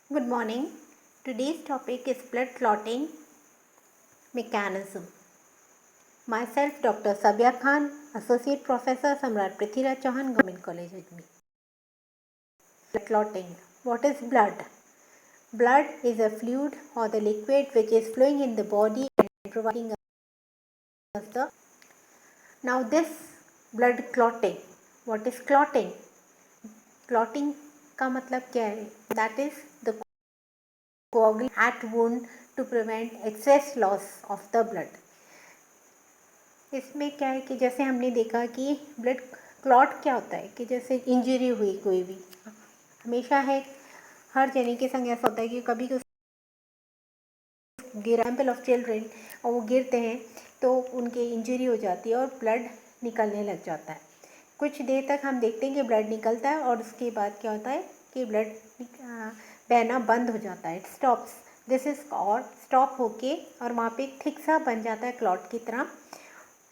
Good morning. Today's topic is blood clotting mechanism. Myself, Dr. Sabia Khan, Associate Professor, Samrat Prithviraj Chauhan, Government College, Ajmer. Blood clotting. What is blood? Blood is a fluid or the liquid which is flowing in the body and providing us the. Now, this blood clotting. What is clotting? Clotting का मतलब क्या है? That is the coagulation at wound to prevent excess loss of the blood. इसमें क्या है कि जैसे हमने देखा कि ब्लड क्लॉट क्या होता है कि जैसे इंजरी हुई कोई भी हमेशा है हर जने के संग ऐसा होता है कि कभी एग्जाम्पल ऑफ चिल्ड्रेन और वो गिरते हैं तो उनके इंजरी हो जाती है और ब्लड निकलने लग जाता है। कुछ देर तक हम देखते हैं कि ब्लड निकलता है और उसके बाद क्या होता है कि ब्लड बहना बंद हो जाता है, इट स्टॉप्स। दिस इज और स्टॉप होके और वहाँ पे एक थिक सा बन जाता है क्लॉट की तरह।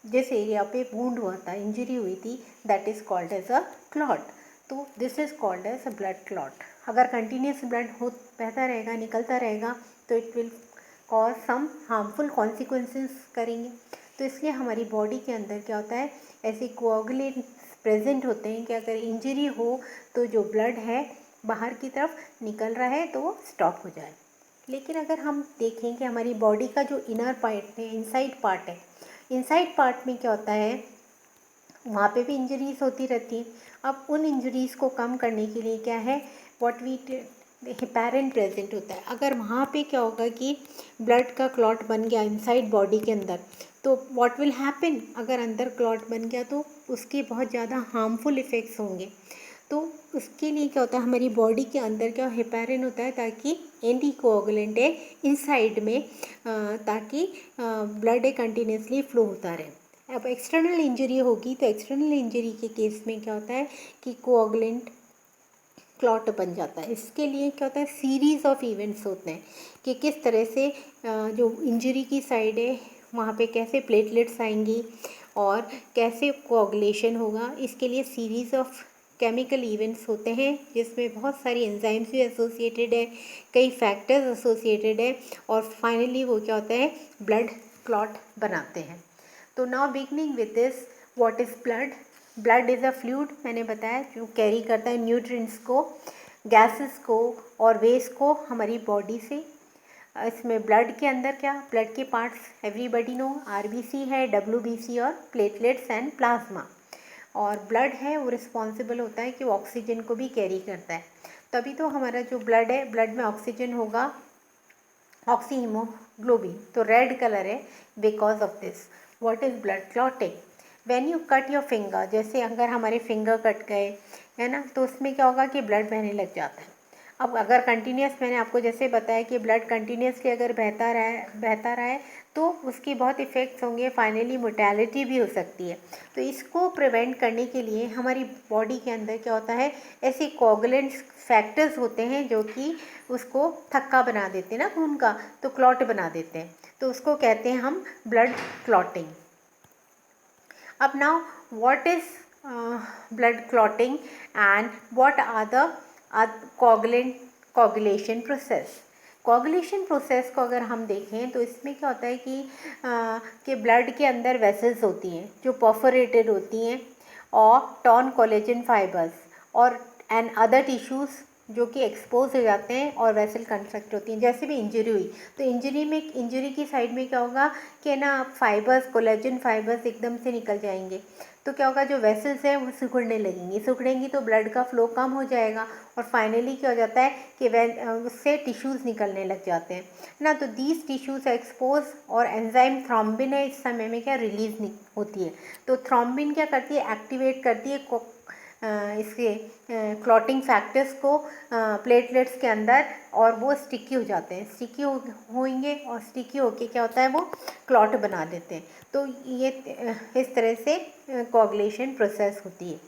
जिस एरिया पे वुंड हुआ था, इंजरी हुई थी, that is called as a clot. तो this is called as a blood clot. अगर कंटिन्यूस ब्लड हो बहता रहेगा, निकलता रहेगा, तो it will cause some harmful consequences करेंगे। तो इसलिए हमारी बॉडी के अंदर क्या होता है, ऐसे कोआगुलेंट प्रेजेंट होते हैं कि अगर इंजरी हो तो जो ब्लड है बाहर की तरफ निकल रहा है तो वो स्टॉप हो जाए। लेकिन अगर हम देखें कि हमारी बॉडी का जो इनर पार्ट है, इनसाइड पार्ट है, इनसाइड पार्ट में क्या होता है, वहाँ पे भी इंजरीज होती रहती हैं। अब उन इंजरीज़ को कम करने के लिए क्या है, व्हाट वी हेपेरिन प्रेजेंट होता है। अगर वहाँ पे क्या होगा कि ब्लड का क्लॉट बन गया इनसाइड बॉडी के अंदर, तो व्हाट विल हैपन, अगर अंदर क्लॉट बन गया तो उसके बहुत ज़्यादा हार्मफुल इफ़ेक्ट्स होंगे। तो उसके लिए क्या होता है, हमारी बॉडी के अंदर क्या हेपेरिन होता है ताकि एंटी कोआगुलेंट है इनसाइड में, ताकि ब्लड कंटिन्यूसली फ्लो होता रहे। अब एक्सटर्नल इंजरी होगी तो एक्सटर्नल इंजरी के केस में क्या होता है कि कोआगुलेंट क्लॉट बन जाता है। इसके लिए क्या होता है, सीरीज़ ऑफ इवेंट्स होते हैं कि किस तरह से जो इंजरी की साइड है वहाँ पे कैसे प्लेटलेट्स आएंगी और कैसे कोआगुलेशन होगा। इसके लिए सीरीज़ ऑफ केमिकल इवेंट्स होते हैं जिसमें बहुत सारी एंजाइम्स भी एसोसिएटेड है, कई फैक्टर्स एसोसिएटेड है और फाइनली वो क्या होता है, ब्लड क्लॉट बनाते हैं। तो now beginning with this, what is blood? Blood is a fluid, मैंने बताया, जो कैरी करता है न्यूट्रिएंट्स को, गैसेस को और वेस्ट को हमारी बॉडी से। इसमें ब्लड के अंदर क्या, ब्लड के पार्ट्स एवरीबडी नो, आरबीसी है, डब्ल्यूबीसी और प्लेटलेट्स एंड प्लाज्मा। और ब्लड है वो रिस्पॉन्सिबल होता है कि वो ऑक्सीजन को भी कैरी करता है। तभी तो हमारा जो ब्लड है, ब्लड में ऑक्सीजन होगा, ऑक्सी हीमोग्लोबिन, तो रेड कलर है because of this. What is blood clotting? When you cut your finger, जैसे अगर हमारे फिंगर कट गए है ना, तो उसमें क्या होगा कि ब्लड बहने लग जाता है। अब अगर कंटिन्यूस, मैंने आपको जैसे बताया कि ब्लड कंटिन्यूसली अगर बहता रहा है तो उसकी बहुत इफ़ेक्ट्स होंगे, फाइनली मोर्टेलिटी भी हो सकती है। तो इसको प्रिवेंट करने के लिए हमारी बॉडी के अंदर क्या होता है, ऐसे कोगुलेंट्स फैक्टर्स होते हैं जो कि उसको थक्का बना देते हैं ना खून का, तो क्लॉट बना देते हैं, तो उसको कहते हैं हम ब्लड क्लॉटिंग। अब now what is blood clotting and what are the coagulation process? Coagulation process को अगर हम देखें तो इसमें क्या होता है कि ब्लड के अंदर वेसल्स होती हैं जो परफोरेटेड होती हैं और टॉर्न कोलेजन फाइबर्स और एंड अदर टिश्यूज़ जो कि एक्सपोज हो जाते हैं और वेसल कंस्ट्रक्ट होती हैं। जैसे भी इंजरी हुई तो इंजरी की साइड में क्या होगा कि ना फाइबर्स, कोलेजन फाइबर्स एकदम से निकल जाएंगे, तो क्या होगा, जो वेसल्स हैं वो सिकुड़ेंगी तो ब्लड का फ्लो कम हो जाएगा और फाइनली क्या हो जाता है कि उससे टिश्यूज़ निकलने लग जाते हैं ना। तो दीज टिश्यूज़ एक्सपोज और एंजाइम थ्रोम्बिन है इस समय में क्या रिलीज होती है। तो थ्रोम्बिन क्या करती है, एक्टिवेट करती है इसके क्लॉटिंग फैक्टर्स को प्लेटलेट्स के अंदर और वो स्टिकी हो जाते हैं, होंगे और स्टिकी होके क्या होता है वो क्लॉट बना देते हैं। तो ये इस तरह से कोगुलेशन प्रोसेस होती है।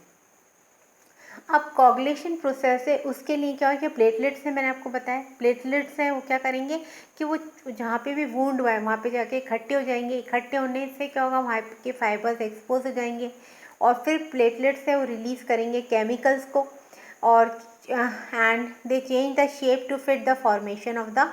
अब कोगुलेशन प्रोसेस है उसके लिए क्या है कि प्लेटलेट्स हैं, मैंने आपको बताया प्लेटलेट्स हैं, वो क्या करेंगे कि वो जहाँ पे भी वुंड हुआ है वहाँ पे जाके इकट्ठे हो जाएंगे। इकट्ठे होने से क्या होगा, वहाँ के फाइबर्स एक्सपोज हो जाएंगे और फिर प्लेटलेट्स है वो रिलीज़ करेंगे केमिकल्स को, और and they change the shape to fit the formation of the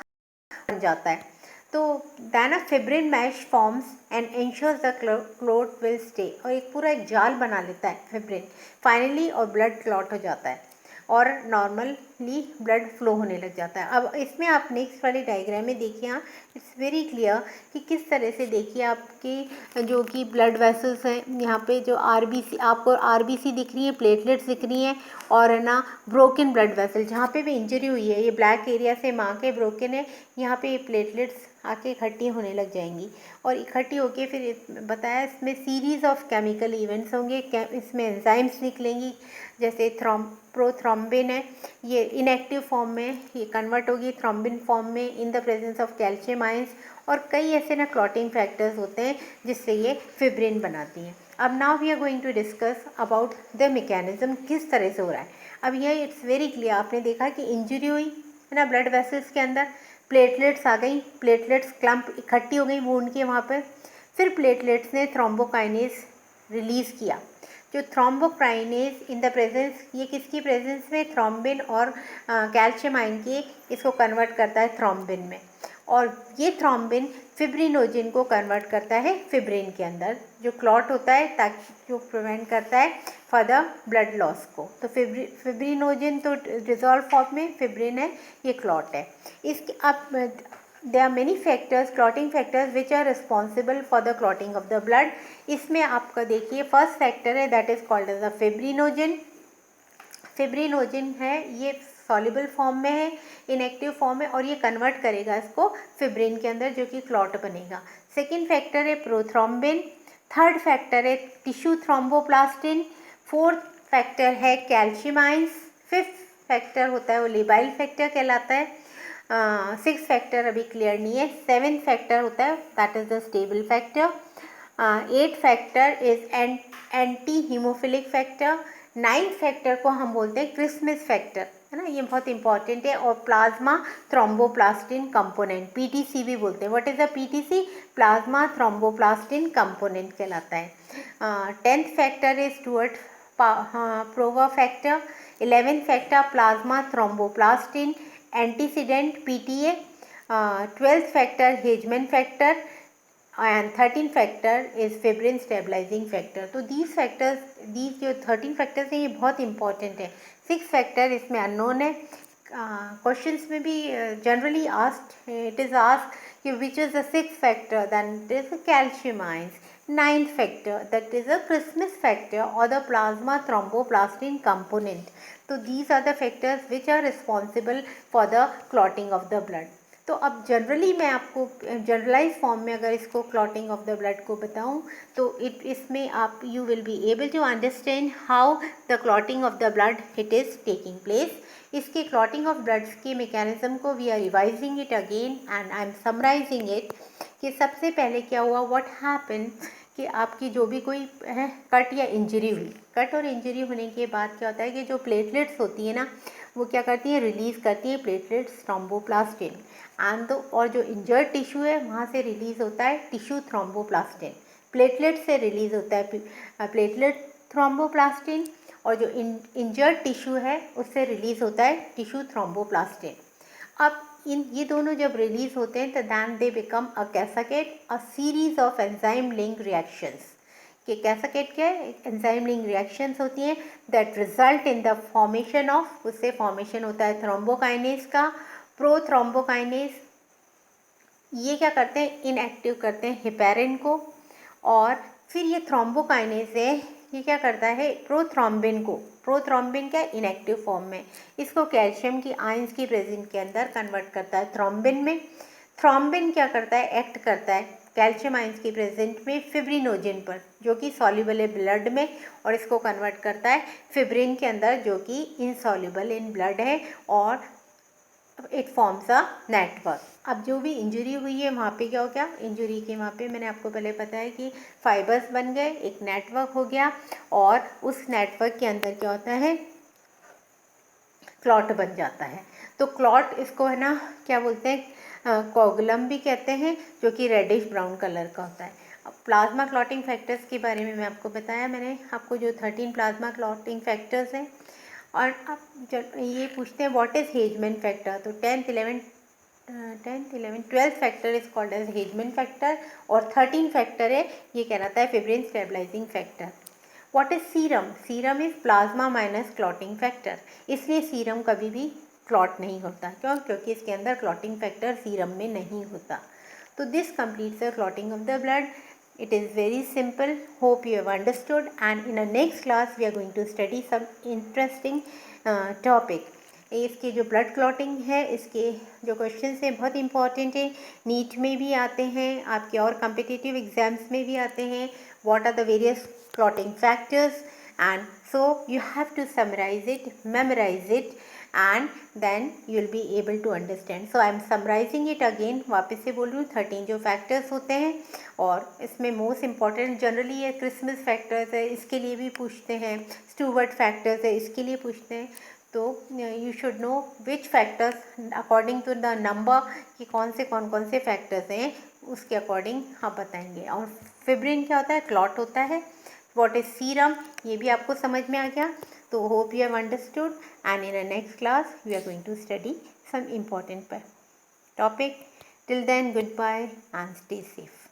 बन जाता है। तो then a fibrin mesh forms and ensures the clot will stay, और एक पूरा एक जाल बना लेता है फिब्रिन फाइनली, और ब्लड क्लॉट हो जाता है और नॉर्मली ब्लड फ्लो होने लग जाता है। अब इसमें आप नेक्स्ट वाली डायग्राम में देखिए, यहाँ इट्स वेरी क्लियर कि किस तरह से देखिए आपकी जो कि ब्लड वेसल्स हैं, यहाँ पे जो आरबीसी, आपको आरबीसी दिख रही है, प्लेटलेट्स दिख रही हैं, और है ना ब्रोकन ब्लड वेसल, जहाँ पे भी इंजरी हुई है, ये ब्लैक एरिया से मार्क है, ब्रोकन है, यहाँ पे ये प्लेटलेट्स आके इकट्ठी होने लग जाएंगी, और इकट्ठी होके फिर बताया इसमें सीरीज़ ऑफ केमिकल इवेंट्स होंगे, इसमें एंजाइम्स निकलेंगी, जैसे प्रोथ्रोम्बिन है, ये इनएक्टिव फॉर्म में ये कन्वर्ट होगी थ्रोम्बिन फॉर्म में in the presence of calcium ions, और कई ऐसे ना क्लॉटिंग फैक्टर्स होते हैं जिससे ये फिब्रिन बनाती हैं। अब now we are going to discuss about the mechanism, किस तरह से हो रहा है। अब ये इट्स वेरी क्लियर, आपने देखा कि इंजरी हुई है ना ब्लड वेसल्स के अंदर, प्लेटलेट्स आ गई, प्लेटलेट्स क्लम्प इकट्ठी हो गई वूंड के वहाँ पर, फिर प्लेटलेट्स ने थ्रोम्बोकाइनेज रिलीज़ किया, जो थ्रोम्बोकाइनेज इन द प्रेजेंस, ये किसकी प्रेजेंस में, थ्रोम्बिन और कैल्शियम आयन की, इसको कन्वर्ट करता है थ्रोम्बिन में, और ये थ्रोम्बिन फिब्रिनोजिन को कन्वर्ट करता है फिब्रिन के अंदर, जो क्लॉट होता है, ताकि जो प्रिवेंट करता है फॉर द ब्लड लॉस को। तो फिब्रिनोजिन तो डिजॉल्व फॉर्म में, फिब्रिन है ये क्लॉट है। इसके अब there are many factors, clotting factors which are responsible for the clotting of the blood। इसमें आपका देखिए फर्स्ट फैक्टर है that is called as the fibrinogen. Fibrinogen है ये सॉल्युबल फॉर्म में है, इनएक्टिव फॉर्म में, और ये कन्वर्ट करेगा इसको फिब्रिन के अंदर, जो कि क्लॉट बनेगा। सेकेंड फैक्टर है प्रोथ्रोम्बिन, थर्ड फैक्टर है टिश्यू थ्रोम्बोप्लास्टिन, फोर्थ फैक्टर है कैल्शियम आयंस, फिफ्थ फैक्टर होता है वो लेबाइल फैक्टर कहलाता है, सिक्स फैक्टर अभी क्लियर नहीं है, सेवेंथ फैक्टर होता है that is the stable factor, eight factor is anti haemophilic factor, ninth factor को हम बोलते हैं क्रिसमस फैक्टर, है ना, ये बहुत इंपॉर्टेंट है, और प्लाज्मा थ्रोम्बोप्लास्टिन कंपोनेंट, पीटीसी भी बोलते हैं। What is the PTC, plasma thromboplastin component कहलाता है। Tenth factor is Stuart Prower factor, 11th factor plasma thromboplastin antecedent PTA, 12th factor Hageman factor, and 13th factor is fibrin stabilising factor. तो these जो 13 factors हैं ये बहुत important है। 6 factor इसमें unknown है, क्वेश्चंस में भी generally asked it is asked कि which is the 6th factor, then it is calcium ions. 9th factor that is a Christmas factor or the plasma thromboplastin component. So these are the factors which are responsible for the clotting of the blood. तो अब generally मैं आपको generalise form में अगर इसको clotting of the blood को बताऊं तो इसमें आप you will be able to understand how the clotting of the blood it is taking place. इसके क्लॉटिंग ऑफ ब्लड्स के मैकेनिज्म को we are revising it again and I am summarising it कि सबसे पहले क्या हुआ, व्हाट हैपन कि आपकी जो भी कोई है कट या इंजरी हुई, कट और इंजरी होने के बाद क्या होता है कि जो प्लेटलेट्स होती है ना वो क्या करती है, रिलीज़ करती है प्लेटलेट्स थ्रोम्बोप्लास्टिन, एंड और जो इंजर्ड टिश्यू है वहाँ से रिलीज़ होता है टिश्यू थ्रोम्बोप्लास्टिन, प्लेटलेट से रिलीज़ होता है प्लेटलेट थ्रोम्बोप्लास्टिन, और जो इंजर्ड टिश्यू है उससे रिलीज़ होता है टिश्यू थ्रोम्बोप्लास्टिन। अब ये दोनों जब रिलीज होते हैं तो then they become a cascade, a series of enzyme link reactions. कि कैसाकेट क्या है, एंजाइम लिंक रिएक्शंस होती हैं that result in the formation of, उससे फॉर्मेशन होता है थ्रोम्बोकाइनेज का, प्रोथ्रोम्बोकाइनेज। ये क्या करते हैं, इनएक्टिव करते हैं हेपेरिन को, और फिर ये थ्रोम्बोकाइनेज है ये क्या करता है, प्रोथ्रोम्बिन को, प्रोथ्रोम्बिन क्या इनएक्टिव फॉर्म में, इसको कैल्शियम की आयंस की प्रेजेंस के अंदर कन्वर्ट करता है थ्रोम्बिन में। थ्रोम्बिन क्या करता है, एक्ट करता है कैल्शियम आयंस की प्रेजेंट में फिब्रिनोजिन पर, जो कि सॉल्युबल है ब्लड में, और इसको कन्वर्ट करता है फिब्रिन के अंदर, जो कि इनसॉल्युबल इन ब्लड है, और इट फॉर्म्स अ नेटवर्क। अब जो भी इंजरी हुई है वहाँ पे क्या हो गया, इंजरी के वहाँ पे मैंने आपको पहले बताया कि फाइबर्स बन गए, एक नेटवर्क हो गया, और उस नेटवर्क के अंदर क्या होता है, क्लॉट बन जाता है। तो क्लॉट इसको है ना क्या बोलते हैं, कोगुलम भी कहते हैं, जो कि रेडिश ब्राउन कलर का होता है। अब प्लाज्मा क्लॉटिंग फैक्टर्स के बारे में मैं आपको बताया, मैंने आपको जो 13 प्लाज्मा क्लॉटिंग फैक्टर्स हैं, और अब जब ये पूछते हैं व्हाट इज़ हेजमैन फैक्टर, तो 10th 11th 12th factor is called as Hageman factor, और 13 फैक्टर है ये कहलाता है fibrin stabilising factor. What is serum, serum is plasma minus clotting factor, इसलिए सीरम कभी भी क्लॉट नहीं होता, क्यों, क्योंकि इसके अंदर क्लॉटिंग फैक्टर सीरम में नहीं होता। तो this completes the clotting of the blood. It is very simple. Hope you have understood, and in the next class we are going to study some interesting topic. इसके जो blood clotting है, इसके जो questions हैं बहुत important है, NEET में भी आते हैं, आपके और कम्पिटिटिव एग्जाम्स में भी आते हैं। What are the various clotting factors, and so you have to summarize it, memorize it, and then you will be able to understand. So I am summarizing it again, वापस से बोल रही हूँ, 13 जो फैक्टर्स होते हैं, और इसमें मोस्ट इम्पॉर्टेंट जनरली ये क्रिसमस फैक्टर्स है, इसके लिए भी पूछते हैं, स्टूवर्ट फैक्टर्स है, इसके लिए पूछते हैं। तो you should know which factors according to the number, कि कौन से फैक्टर्स हैं, उसके अकॉर्डिंग आप बताएंगे। और फिब्रिन क्या होता है, क्लॉट होता है। व्हाट इज सीरम, ये भी आपको समझ में आ गया। तो hope you have understood, and in the next class we are going to study some important topic. Till then, goodbye and stay safe.